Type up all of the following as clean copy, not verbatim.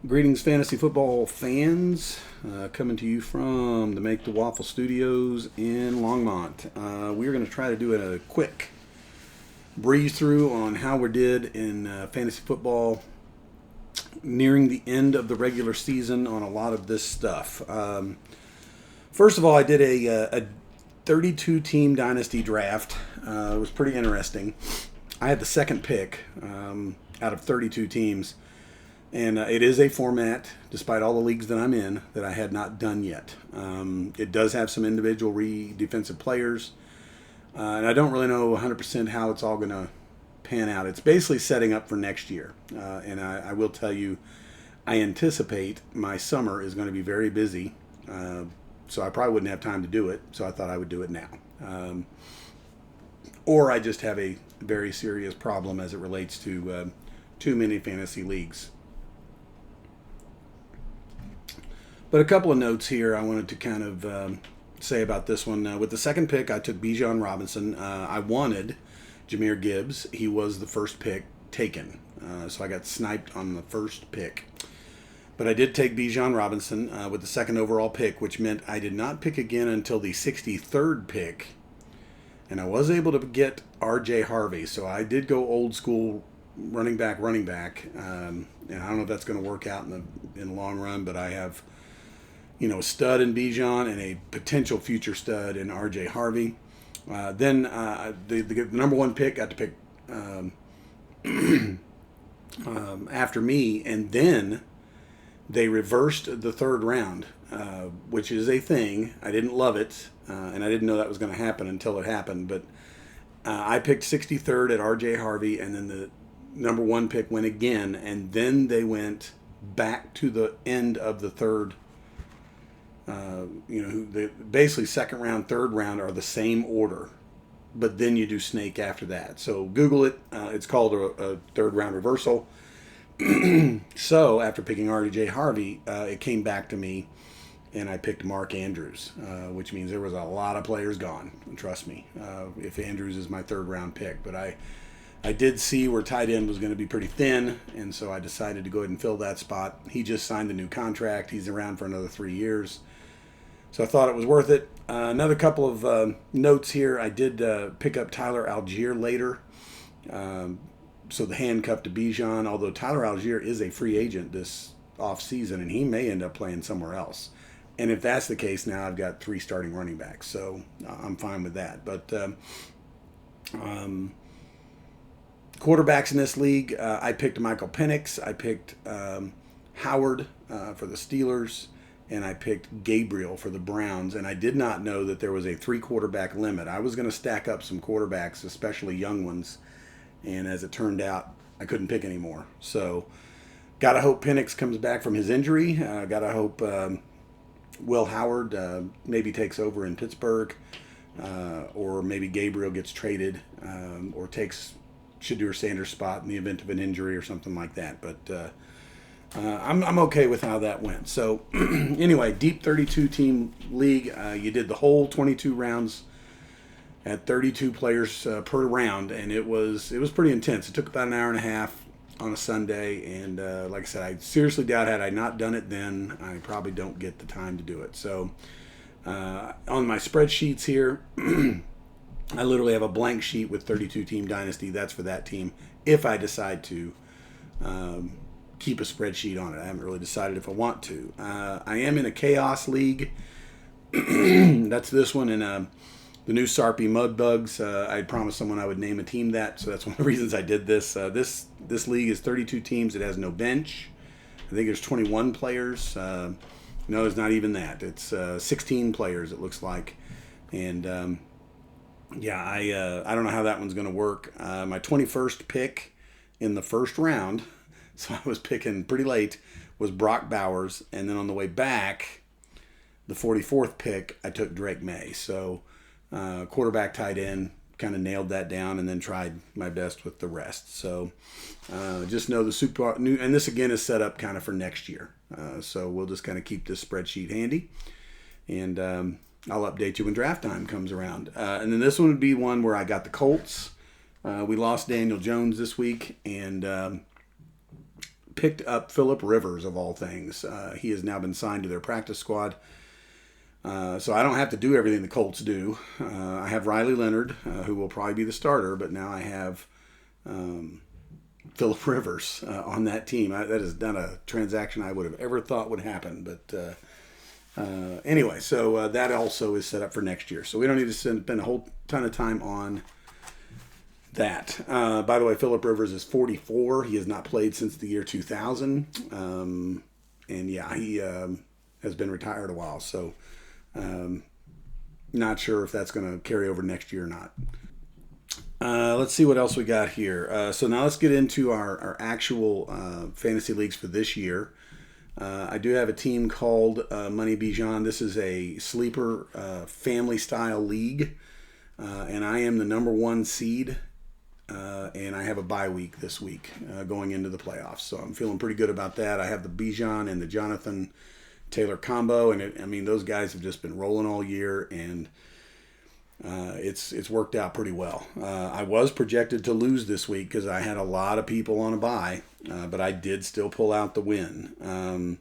Greetings, fantasy football fans. Coming to you from the Make the Waffle Studios in Longmont. We're going to try to do a quick breeze through on how we did in fantasy football nearing the end of the regular season on a lot of this stuff. First of all, I did a 32 team dynasty draft. It was pretty interesting. I had the second pick out of 32 teams. And it is a format, despite all the leagues that I'm in, that I had not done yet. It does have some individual defensive players. And I don't really know 100% how it's all going to pan out. It's basically setting up for next year. And I will tell you, I anticipate my summer is going to be very busy. So I probably wouldn't have time to do it. So I thought I would do it now. Or I just have a very serious problem as it relates to too many fantasy leagues. But a couple of notes here I wanted to kind of say about this one. With the second pick, I took Bijan Robinson. I wanted Jahmyr Gibbs. He was the first pick taken. So I got sniped on the first pick. But I did take Bijan Robinson with the second overall pick, which meant I did not pick again until the 63rd pick. And I was able to get R.J. Harvey. So I did go old school running back. And I don't know if that's going to work out in the long run, but I have a stud in Bijan and a potential future stud in R.J. Harvey. Then the number one pick got to pick after me, and then they reversed the third round, which is a thing. I didn't love it, and I didn't know that was going to happen until it happened. But I picked 63rd at R.J. Harvey, and then the number one pick went again, and then they went back to the end of the third. Basically second round, third round are the same order, but then you do snake after that. So Google it. It's called a third round reversal. So after picking R.J. Harvey, it came back to me, and I picked Mark Andrews, which means there was a lot of players gone. Trust me, if Andrews is my third round pick. But I did see where tight end was going to be pretty thin, and so I decided to go ahead and fill that spot. He just signed a new contract. He's around for another 3 years. So I thought it was worth it. Another couple of notes here. I did pick up Tyler Algier later. So the handcuff to Bijan, although Tyler Algier is a free agent this offseason, and he may end up playing somewhere else. And if that's the case, now I've got 3 starting running backs. So I'm fine with that. But quarterbacks in this league, I picked Michael Penix. I picked Howard for the Steelers. And I picked Gabriel for the Browns. And I did not know that there was a 3 quarterback limit. I was going to stack up some quarterbacks, especially young ones. And as it turned out, I couldn't pick anymore. So got to hope Penix comes back from his injury. Got to hope Will Howard maybe takes over in Pittsburgh. Or maybe Gabriel gets traded or takes Shadur Sanders' spot in the event of an injury or something like that. But I'm okay with how that went. So anyway, deep 32 team league. You did the whole 22 rounds at 32 players per round, and it was pretty intense. It took about an hour and a half on a Sunday, and like I said, I seriously doubt had I not done it then, I probably don't get the time to do it. So on my spreadsheets here, I literally have a blank sheet with 32 team dynasty. That's for that team if I decide to keep a spreadsheet on it. I haven't really decided if I want to. I am in a chaos league. That's this one, and the new Sarpy Mudbugs. I promised someone I would name a team that, so that's one of the reasons I did this. This league is 32 teams. It has no bench. I think there's 21 players. No, it's not even that. It's 16 players, it looks like. And I don't know how that one's going to work. My 21st pick in the first round, so I was picking pretty late, was Brock Bowers. And then on the way back, the 44th pick, I took Drake May. So quarterback, tight end, kind of nailed that down, and then tried my best with the rest. So just know the super new, and this again is set up kind of for next year. So we'll just kind of keep this spreadsheet handy, and I'll update you when draft time comes around. And then this one would be one where I got the Colts. We lost Daniel Jones this week, and picked up Philip Rivers, of all things. He has now been signed to their practice squad. So I don't have to do everything the Colts do. I have Riley Leonard, who will probably be the starter, but now I have Philip Rivers on that team. That is not a transaction I would have ever thought would happen. But anyway, so that also is set up for next year. So we don't need to spend a whole ton of time on that. By the way, Philip Rivers is 44. He has not played since the year 2000. And yeah, he has been retired a while. So not sure if that's going to carry over next year or not. Let's see what else we got here. So now let's get into our actual fantasy leagues for this year. I do have a team called Money Bijan. This is a sleeper family style league. And I am the number 1 seed. And I have a bye week this week going into the playoffs. So I'm feeling pretty good about that. I have the Bijan and the Jonathan Taylor combo. And those guys have just been rolling all year. And it's worked out pretty well. I was projected to lose this week because I had a lot of people on a bye. But I did still pull out the win.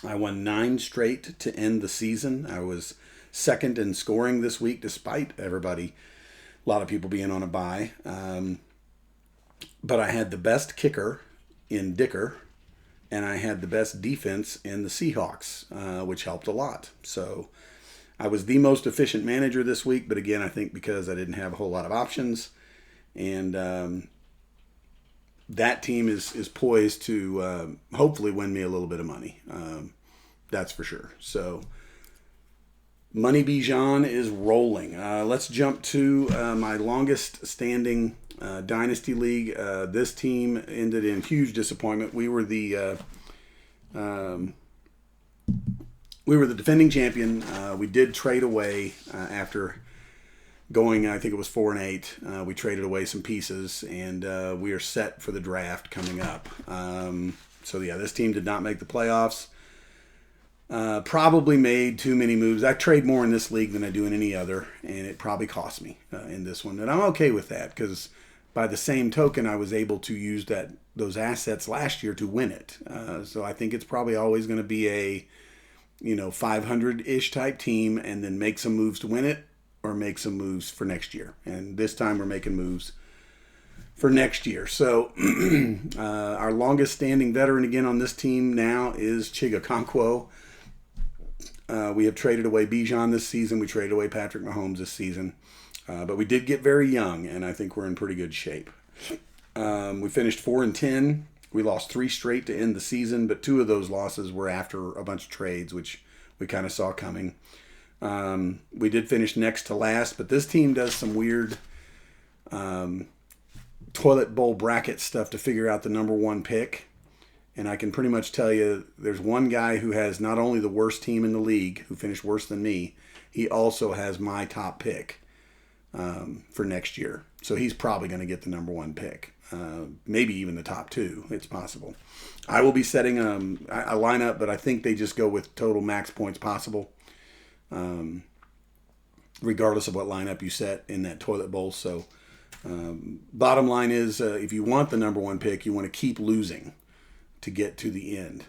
I won 9 straight to end the season. I was second in scoring this week despite everybody. A lot of people being on a bye. But I had the best kicker in Dicker, and I had the best defense in the Seahawks, which helped a lot. So I was the most efficient manager this week, but again, I think because I didn't have a whole lot of options. And that team is poised to hopefully win me a little bit of money. That's for sure. So Money Bijan is rolling. Let's jump to my longest standing Dynasty League. This team ended in huge disappointment. We were the defending champion. We did trade away after going, I think it was 4-8. We traded away some pieces, and we are set for the draft coming up. So yeah, this team did not make the playoffs. Probably made too many moves. I trade more in this league than I do in any other, and it probably cost me in this one. And I'm okay with that because by the same token, I was able to use those assets last year to win it. So I think it's probably always going to be a 500-ish type team, and then make some moves to win it or make some moves for next year. And this time we're making moves for next year. So our longest standing veteran again on this team now is Chig Okonkwo. We have traded away Bijan this season. We traded away Patrick Mahomes this season. But we did get very young, and I think we're in pretty good shape. We finished 4-10. We lost 3 straight to end the season, but 2 of those losses were after a bunch of trades, which we kind of saw coming. We did finish next to last, but this team does some weird toilet bowl bracket stuff to figure out the number 1 pick. And I can pretty much tell you there's one guy who has not only the worst team in the league, who finished worse than me, he also has my top pick for next year. So he's probably going to get the number 1 pick. Maybe even the top 2. It's possible. I will be setting a lineup, but I think they just go with total max points possible, regardless of what lineup you set in that toilet bowl. So bottom line is if you want the number 1 pick, you want to keep losing to get to the end.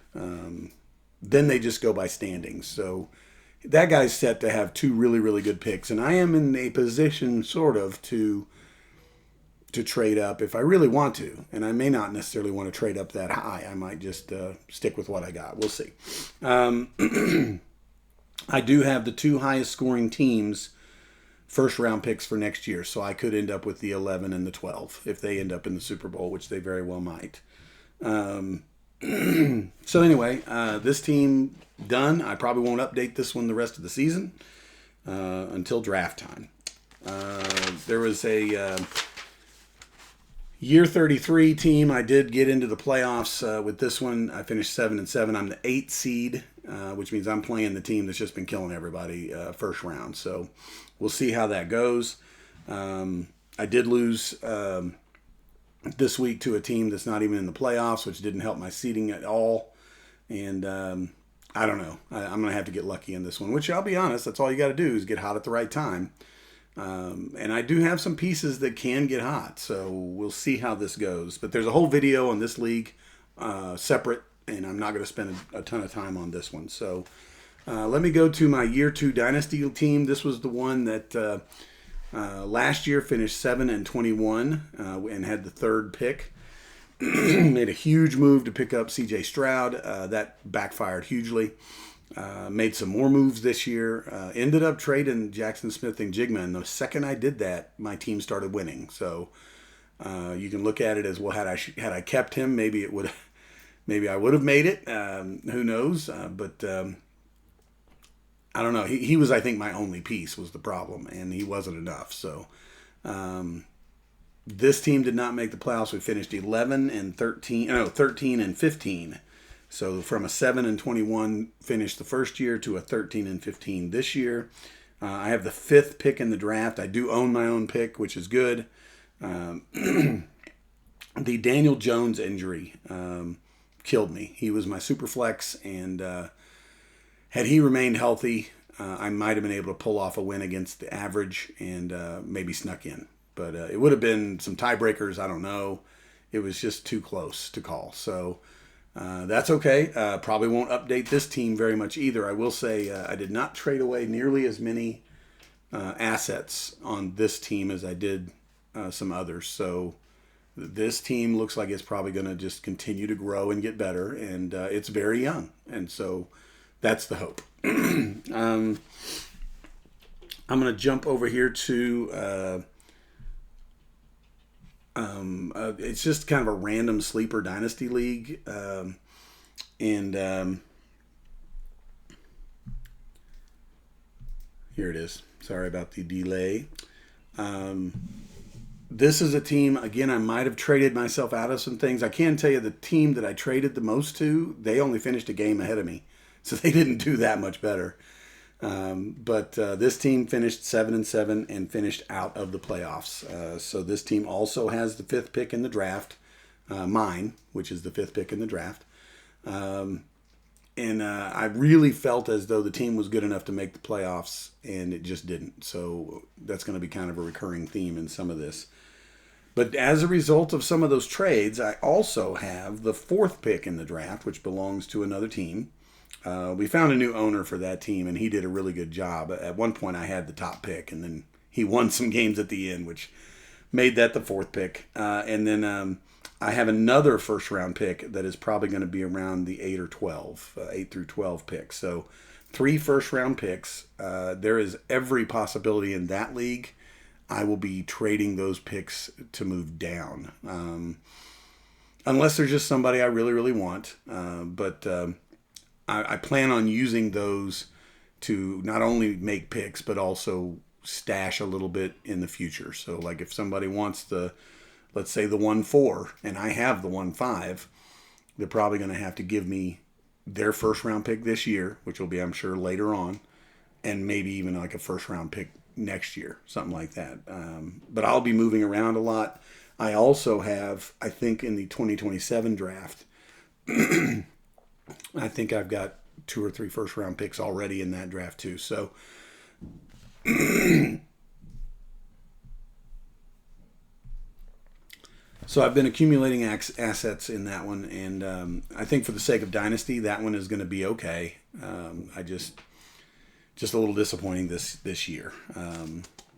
Then they just go by standings. So that guy's set to have 2 really, really good picks. And I am in a position sort of to trade up if I really want to. And I may not necessarily want to trade up that high. I might just stick with what I got. We'll see. I do have the 2 highest scoring teams first round picks for next year. So I could end up with the 11 and the 12 if they end up in the Super Bowl, which they very well might. So anyway, this team done. I probably won't update this one the rest of the season until draft time. There was a year 33 team. I did get into the playoffs with this one. I finished 7-7. I'm the 8th seed, which means I'm playing the team that's just been killing everybody first round. So we'll see how that goes. I did lose this week to a team that's not even in the playoffs, which didn't help my seeding at all. And I don't know. I'm going to have to get lucky in this one, which I'll be honest, that's all you got to do is get hot at the right time. And I do have some pieces that can get hot, so we'll see how this goes. But there's a whole video on this league separate, and I'm not going to spend a ton of time on this one. So let me go to my year 2 dynasty team. This was the one that last year finished 7-21 and had the 3rd pick. Made a huge move to pick up C.J. Stroud. That backfired hugely. Made some more moves this year. Ended up trading Jackson Smith and Jigma. And the second I did that, my team started winning. So you can look at it as, well, had I kept him, maybe I would have made it. Who knows? But I don't know. He was, I think, my only piece was the problem, and he wasn't enough. So this team did not make the playoffs. We finished 13 and 15. So from a 7-21 finish the first year to a 13-15 this year. I have the 5th pick in the draft. I do own my own pick, which is good. The Daniel Jones injury killed me. He was my super flex, and had he remained healthy, I might have been able to pull off a win against the average and maybe snuck in. But it would have been some tiebreakers. I don't know. It was just too close to call. So that's okay. Probably won't update this team very much either. I will say I did not trade away nearly as many assets on this team as I did some others. So this team looks like it's probably going to just continue to grow and get better. And it's very young. And so that's the hope. I'm going to jump over here to... it's just kind of a random sleeper dynasty league. And here it is. Sorry about the delay. This is a team, again, I might have traded myself out of some things. I can tell you the team that I traded the most to, they only finished a game ahead of me. So they didn't do that much better. But this team finished 7-7 and finished out of the playoffs. So this team also has the 5th pick in the draft, mine, which is the 5th pick in the draft. And I really felt as though the team was good enough to make the playoffs, and it just didn't. So that's going to be kind of a recurring theme in some of this. But as a result of some of those trades, I also have the 4th pick in the draft, which belongs to another team. We found a new owner for that team, and he did a really good job. At one point, I had the top pick, and then he won some games at the end, which made that the 4th pick. And then I have another first-round pick that is probably going to be around the 8 or 12, 8 through 12 picks. So 3 first-round picks. There is every possibility in that league I will be trading those picks to move down. Unless there's just somebody I really, really want. But I plan on using those to not only make picks, but also stash a little bit in the future. So like if somebody wants let's say the 1-4, and I have the 1-5, they're probably going to have to give me their first round pick this year, which will be, I'm sure, later on, and maybe even like a first round pick next year, something like that. But I'll be moving around a lot. I also have, I think in the 2027 draft, I think I've got 2 or 3 first round picks already in that draft too. So so I've been accumulating assets in that one, and I think for the sake of dynasty, that one is going to be okay. I just a little disappointing this year.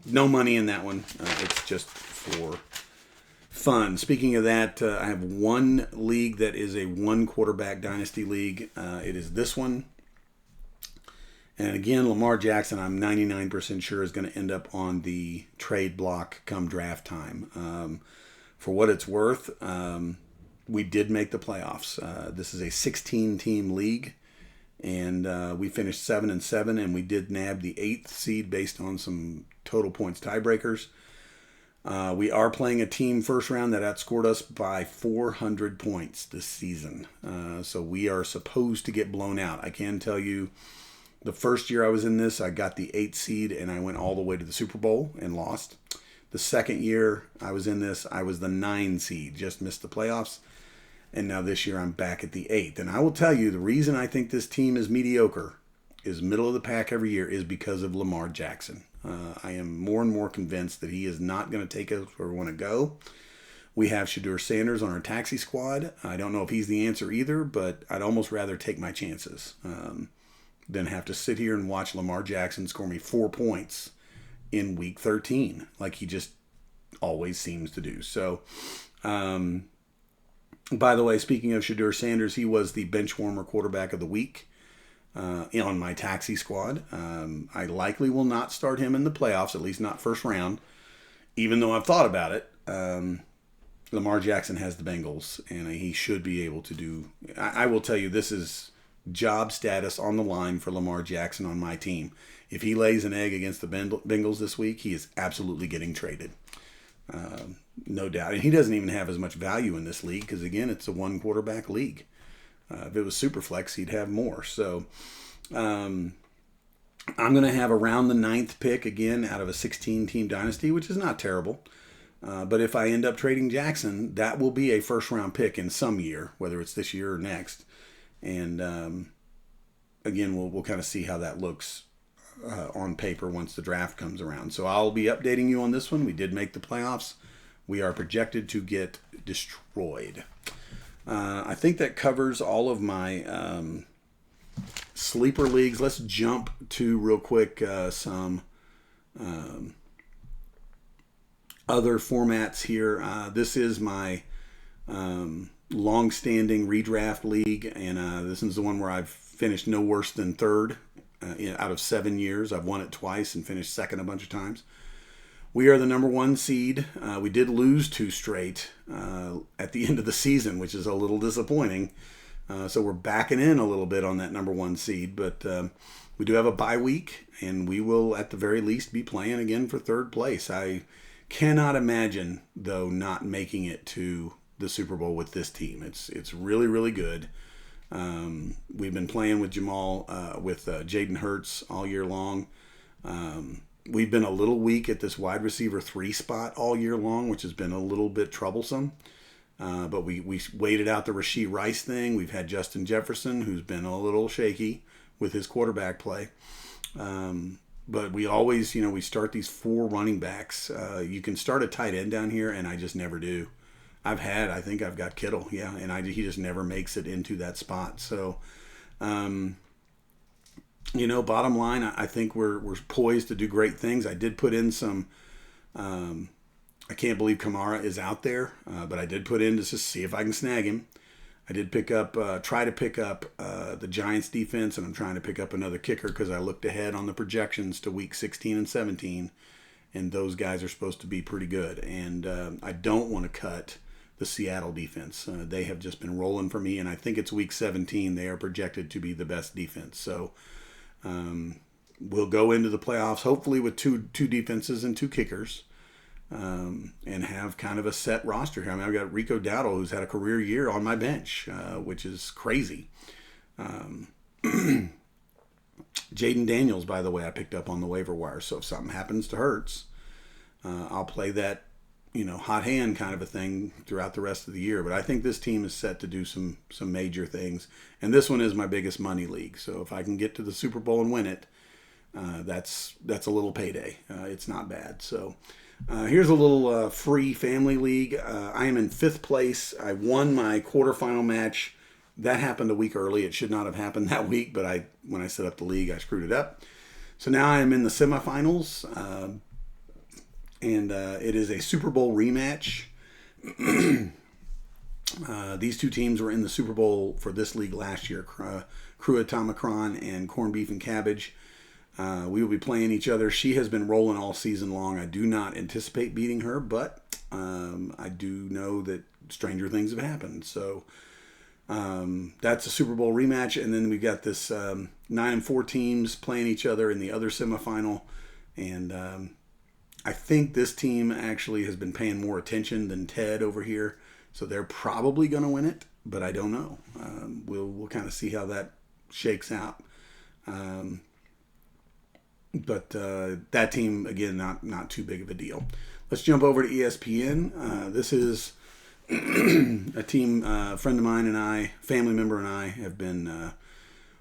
No money in that one. It's just for fun. Speaking of that, I have one league that is a 1 quarterback dynasty league. It is this one. And again, Lamar Jackson, I'm 99% sure is going to end up on the trade block come draft time. For what it's worth, we did make the playoffs. This is a 16-team league, and we finished 7-7, and we did nab the 8th seed based on some total points tiebreakers. We are playing a team first round that outscored us by 400 points this season. So we are supposed to get blown out. I can tell you, the first year I was in this, I got the 8th seed, and I went all the way to the Super Bowl and lost. The second year I was in this, I was the 9 seed, just missed the playoffs. And now this year I'm back at the 8th. And I will tell you, the reason I think this team is mediocre, is middle of the pack every year, is because of Lamar Jackson. I am more and more convinced that he is not going to take us where we want to go. We have Shedeur Sanders on our taxi squad. I don't know if he's the answer either, but I'd almost rather take my chances than have to sit here and watch Lamar Jackson score me 4 points in week 13, like he just always seems to do. So, by the way, speaking of Shedeur Sanders, he was the bench warmer quarterback of the week on my taxi squad. I likely will not start him in the playoffs, at least not first round, even though I've thought about it. Lamar Jackson has the Bengals, and he should be able to do. I will tell you, this is job status on the line for Lamar Jackson on my team. If he lays an egg against the Bengals this week, he is absolutely getting traded. No doubt. And he doesn't even have as much value in this league because, again, it's a one quarterback league. If it was Superflex, he'd have more. So I'm going to have around the 9th pick again out of a 16-team dynasty, which is not terrible. But if I end up trading Jackson, that will be a first-round pick in some year, whether it's this year or next. And again, we'll kind of see how that looks on paper once the draft comes around. So I'll be updating you on this one. We did make the playoffs. We are projected to get destroyed. I think that covers all of my sleeper leagues. Let's jump to real quick some other formats here. This is my long-standing redraft league, and this is the one where I've finished no worse than third out of 7 years. I've won it twice and finished second a bunch of times. We are the number 1 seed. We did lose 2 straight at the end of the season, which is a little disappointing. So we're backing in a little bit on that number 1 seed, but we do have a bye week, and we will at the very least be playing again for third place. I cannot imagine, though, not making it to the Super Bowl with this team. It's really, really good. We've been playing with Jaden Hurts all year long. We've been a little weak at this wide receiver 3 spot all year long, which has been a little bit troublesome. But we waited out the Rashee Rice thing. We've had Justin Jefferson, who's been a little shaky with his quarterback play. But we always, we start these 4 running backs. You can start a tight end down here, and I just never do. I think I've got Kittle, yeah, and he just never makes it into that spot. So, bottom line, I think we're poised to do great things. I did put in some. I can't believe Kamara is out there, but I did put in to just see if I can snag him. I did try to pick up the Giants defense, and I'm trying to pick up another kicker because I looked ahead on the projections to week 16 and 17, and those guys are supposed to be pretty good. And I don't want to cut the Seattle defense. They have just been rolling for me, and I think it's week 17. They are projected to be the best defense. So we'll go into the playoffs hopefully with two defenses and 2 kickers. And have kind of a set roster here. I mean, I've got Rico Dowdle, who's had a career year on my bench, which is crazy. Jaden Daniels, by the way, I picked up on the waiver wire. So if something happens to Hurts, I'll play that, hot hand kind of a thing throughout the rest of the year. But I think this team is set to do some major things. And this one is my biggest money league. So if I can get to the Super Bowl and win it, that's a little payday. It's not bad. So here's a little free family league. I am in 5th place. I won my quarterfinal match. That happened a week early. It should not have happened that week, but when I set up the league, I screwed it up. So now I am in the semifinals, and it is a Super Bowl rematch. These 2 teams were in the Super Bowl for this league last year, Crew Atomicron and Corned Beef and Cabbage. We will be playing each other. She has been rolling all season long. I do not anticipate beating her, but I do know that stranger things have happened. So that's a Super Bowl rematch. And then we've got this 9-4 teams playing each other in the other semifinal. And I think this team actually has been paying more attention than Ted over here. So they're probably going to win it, but I don't know. We'll kind of see how that shakes out. But that team, again, not too big of a deal. Let's jump over to ESPN. This is a team a friend of mine and I, family member and I, have been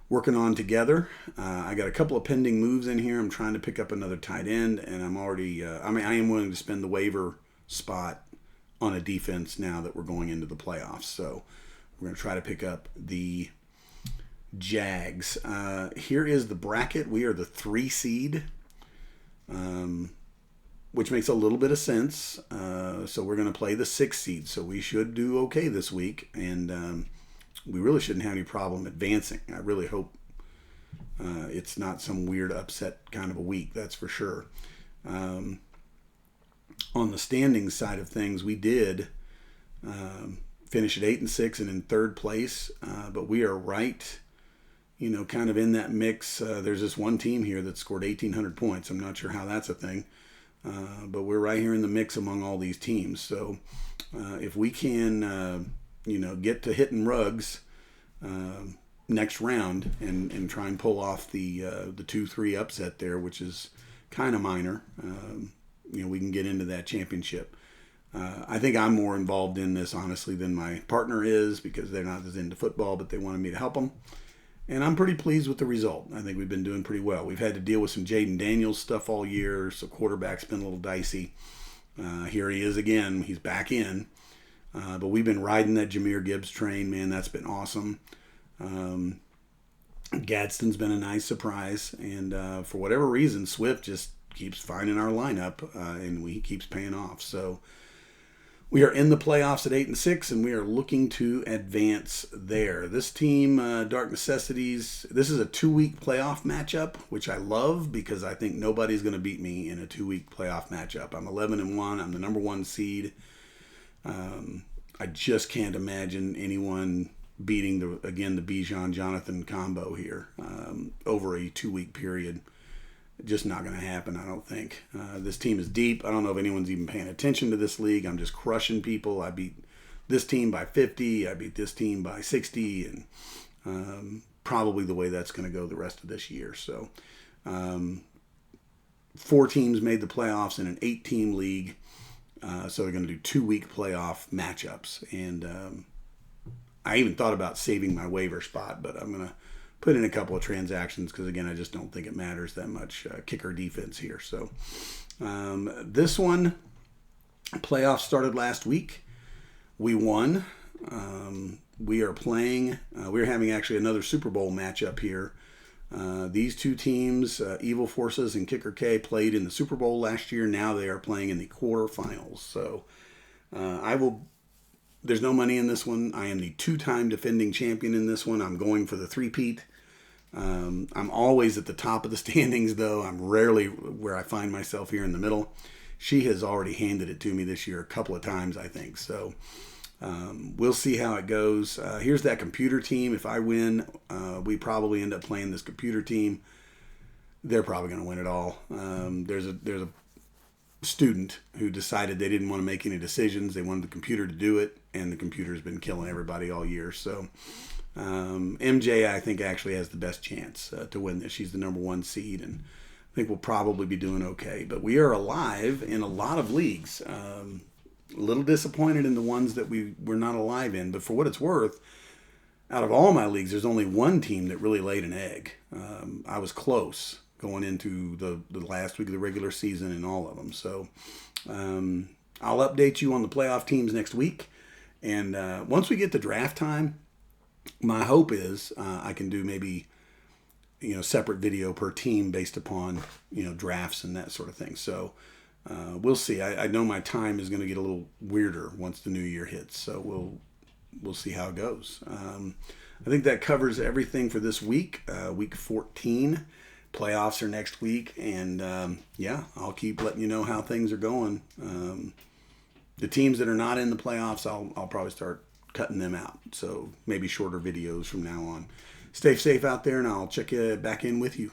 working on together. I got a couple of pending moves in here. I'm trying to pick up another tight end, and I'm already, I am willing to spend the waiver spot on a defense now that we're going into the playoffs. So we're going to try to pick up the Jags. Here is the bracket. We are the 3 seed, which makes a little bit of sense. So we're going to play the 6 seed. So we should do okay this week. And we really shouldn't have any problem advancing. I really hope it's not some weird upset kind of a week. That's for sure. On the standings side of things, we did finish at 8-6 and in 3rd place. But we are right, kind of in that mix. There's this one team here that scored 1,800 points. I'm not sure how that's a thing. But we're right here in the mix among all these teams. So if we can, get to hitting rugs next round and try and pull off the 2-3 upset there, which is kind of minor, we can get into that championship. I think I'm more involved in this, honestly, than my partner is, because they're not as into football, but they wanted me to help them. And I'm pretty pleased with the result. I think we've been doing pretty well. We've had to deal with some Jaden Daniels stuff all year, so quarterback's been a little dicey. Here he is again. He's back in. But we've been riding that Jahmyr Gibbs train, man. That's been awesome. Gadsden's been a nice surprise. And for whatever reason, Swift just keeps finding our lineup, and he keeps paying off. So we are in the playoffs at 8-6, and we are looking to advance there. This team, Dark Necessities, this is a 2-week playoff matchup, which I love because I think nobody's going to beat me in a 2-week playoff matchup. I'm 11-1. I'm the number 1 seed. I just can't imagine anyone beating the Bijan Jonathan combo here over a 2-week period. Just not going to happen, I don't think. This team is deep. I don't know if anyone's even paying attention to this league. I'm just crushing people. I beat this team by 50. I beat this team by 60. And probably the way that's going to go the rest of this year. So 4 teams made the playoffs in an 8-team league. So they're going to do 2-week playoff matchups. And I even thought about saving my waiver spot, but I'm going to put in a couple of transactions because, again, I just don't think it matters that much kicker defense here. So this one, playoffs started last week. We won. We are playing. We're having actually another Super Bowl matchup here. These 2 teams, Evil Forces and Kicker K, played in the Super Bowl last year. Now they are playing in the quarterfinals. So there's no money in this one. I am the 2-time defending champion in this one. I'm going for the three-peat. I'm always at the top of the standings, though. I'm rarely where I find myself here in the middle. She has already handed it to me this year a couple of times, I think. So we'll see how it goes. Here's that computer team. If I win, we probably end up playing this computer team. They're probably going to win it all. There's a student who decided they didn't want to make any decisions. They wanted the computer to do it, and the computer's been killing everybody all year. So MJ, I think, actually has the best chance to win this. She's the number 1 seed, and I think we'll probably be doing okay. But we are alive in a lot of leagues. A little disappointed in the ones that we're not alive in. But for what it's worth, out of all my leagues, there's only 1 team that really laid an egg. I was close going into the last week of the regular season in all of them. So I'll update you on the playoff teams next week. And once we get to draft time, my hope is I can do maybe separate video per team based upon drafts and that sort of thing. So we'll see. I know my time is going to get a little weirder once the new year hits. So we'll see how it goes. I think that covers everything for this week. Week 14. Playoffs are next week, and I'll keep letting you know how things are going. The teams that are not in the playoffs, I'll probably start cutting them out. So maybe shorter videos from now on. Stay safe out there, and I'll check you back in with you.